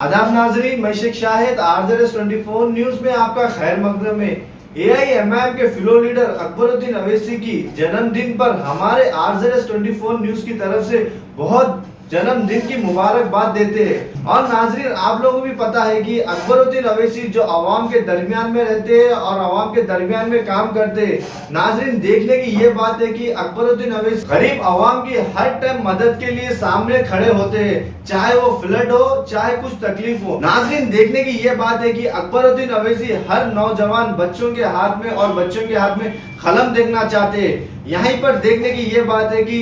आदाब नाजरीन, मैं शेख शाहिद RZS 24 न्यूज में आपका खैर मकदम है। AIMIM के फिलो लीडर अकबरुद्दीन अवैसी की जन्मदिन पर हमारे RZS 24 न्यूज की तरफ से बहुत जन्मदिन की मुबारकबाद देते हैं। और नाजरीन, आप लोगों को भी पता है कि अकबरुद्दीन अवैसी जो आवाम के दरमियान में रहते हैं और आवाम के दरमियान में काम करते हैं। नाजरीन, देखने की ये बात है कि अकबरुद्दीन अवैसी गरीब आवाम की हर टाइम मदद के लिए सामने खड़े होते हैं, चाहे वो फ्लड हो चाहे कुछ तकलीफ हो। नाजरीन, देखने की ये बात है कि अकबरुद्दीन अवैसी हर नौजवान बच्चों के हाथ में और बच्चों के हाथ में कलम देखना चाहते हैं। यहीं पर देखने की ये बात है कि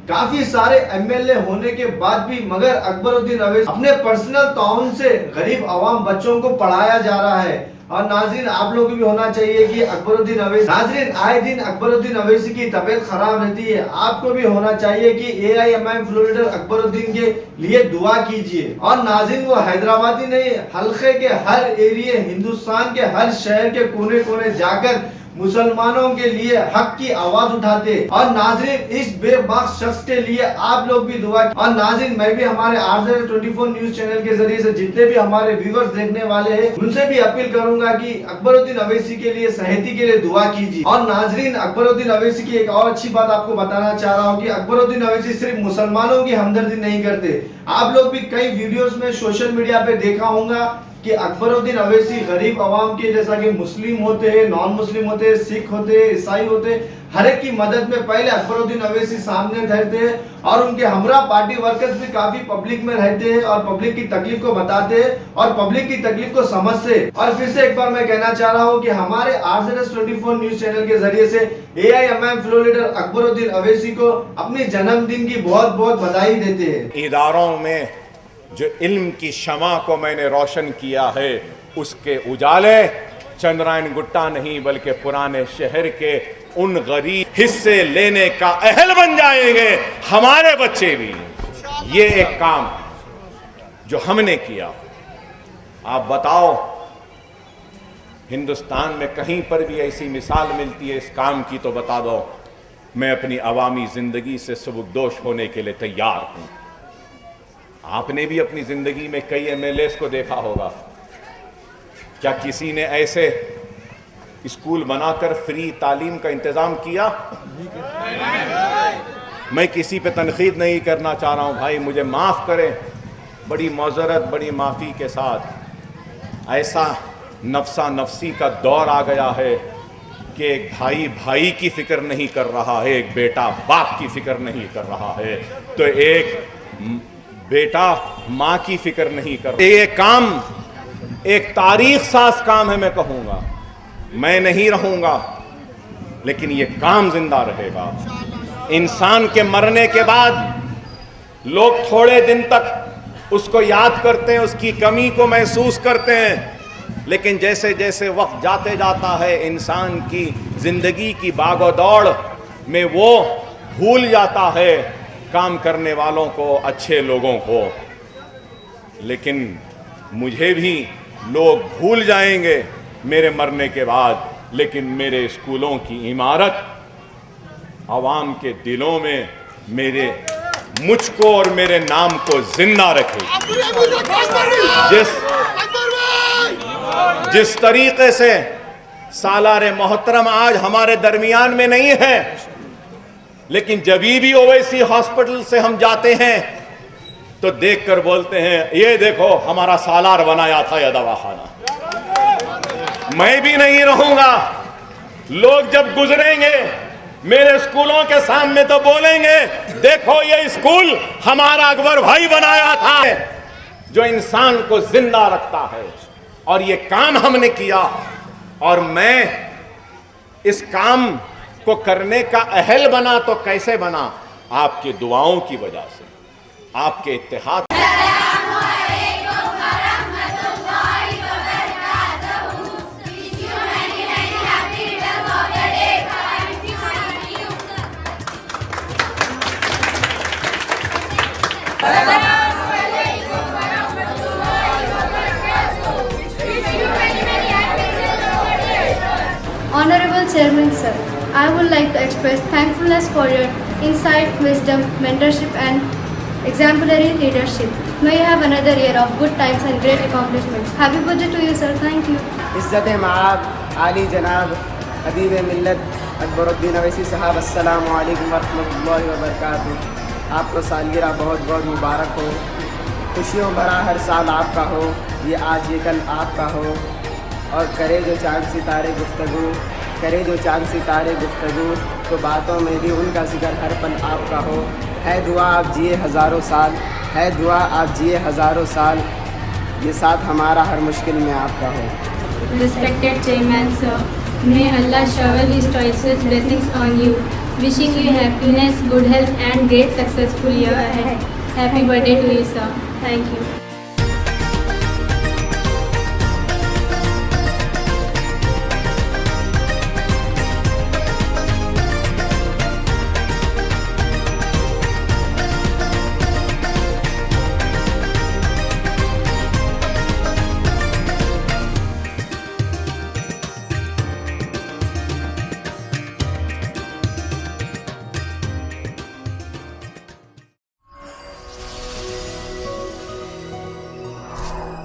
काफी सारे MLA होने के बाद भी मगर अकबरुद्दीन अवैसी अपने पर्सनल ताउन से गरीब आवाम बच्चों को पढ़ाया जा रहा है। और नाजरीन, आप लोगों को भी होना चाहिए कि अकबरुद्दीन अवैसी नाजरीन आए दिन अकबरुद्दीन अवैसी की तबीयत खराब रहती है। आपको भी होना चाहिए कि AIMIM फ्लो लीडर अकबरुद्दीन के लिए दुआ कीजिए। और नाजरीन, वो हैदराबादी नहीं, हल्के के हर एरिया, हिंदुस्तान के हर शहर के कोने कोने जाकर मुसलमानों के लिए हक की आवाज उठाते। और नाजरीन, इस बेबख्श शख्स के लिए आप लोग भी दुआ। और नाजरीन, मैं भी हमारे RZS 24 न्यूज चैनल के जरिए से जितने भी हमारे व्यूवर्स देखने वाले हैं उनसे भी अपील करूंगा कि अकबरुद्दीन अवैसी के लिए, सेहती के लिए दुआ कीजिए। और नाजरीन, अकबरुद्दीन अवैसी की एक और अच्छी बात आपको बताना चाह रहा हूँ कि अकबरुद्दीन अवैसी सिर्फ मुसलमानों की हमदर्दी नहीं करते। आप लोग भी कई वीडियोस में सोशल मीडिया पे देखा होगा कि अकबरुद्दीन अवैसी गरीब आवाम के, जैसा कि मुस्लिम होते हैं, नॉन मुस्लिम होते हैं, सिख होते हैं, ईसाई होते हैं, हर एक की मदद में पहले अकबरुद्दीन अवैसी सामने रहते हैं। और उनके हमरा पार्टी वर्कर्स भी काफी पब्लिक में रहते हैं और पब्लिक की तकलीफ को बताते हैं और पब्लिक की तकलीफ को समझते हैं। और फिर से एक बार मैं कहना चाह रहा हूँ कि हमारे RZS 24 न्यूज चैनल के जरिए से AIMIM flow leader Akbaruddin Owaisi को अपने जन्मदिन की बहुत बहुत बधाई देते हैं। इदारों में जो इल्म की शमा को मैंने रोशन किया है, उसके उजाले चंद्रायन गुट्टा नहीं बल्कि पुराने शहर के उन गरीब हिस्से लेने का अहल बन जाएंगे हमारे बच्चे भी। ये एक काम जो हमने किया, आप बताओ हिंदुस्तान में कहीं पर भी ऐसी मिसाल मिलती है इस काम की तो बता दो। मैं अपनी अवामी जिंदगी से सबकदोश होने के लिए तैयार हूं। आपने भी अपनी जिंदगी में कई MLAs को देखा होगा। क्या किसी ने ऐसे स्कूल बनाकर फ्री तालीम का इंतजाम किया? मैं किसी पे तनकीद नहीं करना चाह रहा हूं भाई, मुझे माफ करें, बड़ी मौजरत, बड़ी माफी के साथ। ऐसा नफसा नफसी का दौर आ गया है कि एक भाई भाई की फिक्र नहीं कर रहा है, एक बेटा बाप की फिक्र नहीं कर रहा है, तो एक बेटा माँ की फिक्र नहीं कर। ये काम एक तारीख साज काम है, मैं कहूँगा। मैं नहीं रहूँगा लेकिन ये काम जिंदा रहेगा। इंसान के मरने के बाद लोग थोड़े दिन तक उसको याद करते हैं, उसकी कमी को महसूस करते हैं, लेकिन जैसे जैसे वक्त जाते जाता है इंसान की जिंदगी की भागोदौड़ में वो भूल जाता है काम करने वालों को, अच्छे लोगों को। लेकिन मुझे भी लोग भूल जाएंगे मेरे मरने के बाद, लेकिन मेरे स्कूलों की इमारत आवाम के दिलों में मेरे मुझको और मेरे नाम को जिंदा रखेगी। जिस तरीके से सालार मोहतरम आज हमारे दरमियान में नहीं है, लेकिन जब भी ओवैसी हॉस्पिटल से हम जाते हैं तो देखकर बोलते हैं ये देखो हमारा सालार बनाया था यह दवाखाना। मैं भी नहीं रहूंगा। लोग जब गुजरेंगे मेरे स्कूलों के सामने तो बोलेंगे देखो ये स्कूल हमारा अकबर भाई बनाया था, जो इंसान को जिंदा रखता है। और ये काम हमने किया और मैं इस काम को करने का अहल बना तो कैसे बना? आपकी दुआओं की वजह से, आपके इत्तेहाद। Honorable Chairman Sir, I would like to express thankfulness for your insight, wisdom, mentorship and exemplary leadership. May you have another year of good times and great accomplishments. Happy birthday to you, sir. Thank you. इज़्ज़त माब आली जनाब अदीब मिल्लत अकबरुद्दीन अवैसी साहब, अस्सलामु अलैकुम वरहमतुल्लाहि वबरकातुहू। आपको सालगिरह बहुत बहुत मुबारक हो, खुशियों भरा हर साल आपका हो, ये आज ये कल आपका हो। और करे जो चाँद सितारे गुफ्तगू, करे जो चाँद सितारे गुफ्तगू, तो बातों में भी उनका जिक्र हर पल आपका हो। है दुआ आप जिए हज़ारों साल, है दुआ आप जिए हज़ारों साल, ये साथ हमारा हर मुश्किल में आपका हो। Respected Chairman Sir, may Allah shower His choicest blessings on you. Wishing you happiness, good health and great successful year ahead. Happy birthday to you, sir. Thank you.